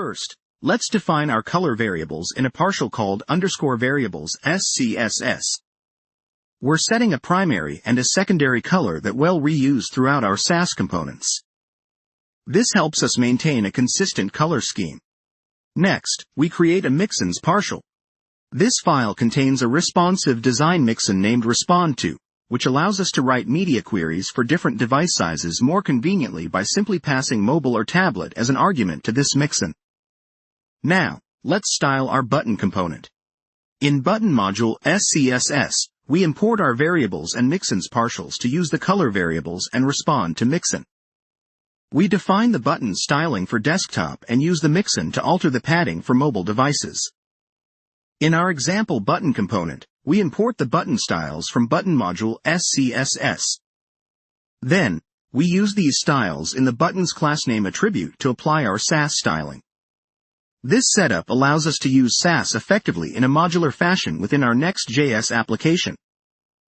First, let's define our color variables in a partial called _variables SCSS. We're setting a primary and a secondary color that we'll reuse throughout our SASS components. This helps us maintain a consistent color scheme. Next, we create a Mixins partial. This file contains a responsive design mixin named respond_to, which allows us to write media queries for different device sizes more conveniently by simply passing mobile or tablet as an argument to this mixin. Now, let's style our button component. In button module SCSS, we import our variables and Mixins partials to use the color variables and respond to mixin. We define the button styling for desktop and use the mixin to alter the padding for mobile devices. In our example button component, we import the button styles from button module SCSS. Then, we use these styles in the button's class name attribute to apply our SASS styling. This setup allows us to use SASS effectively in a modular fashion within our Next.js application.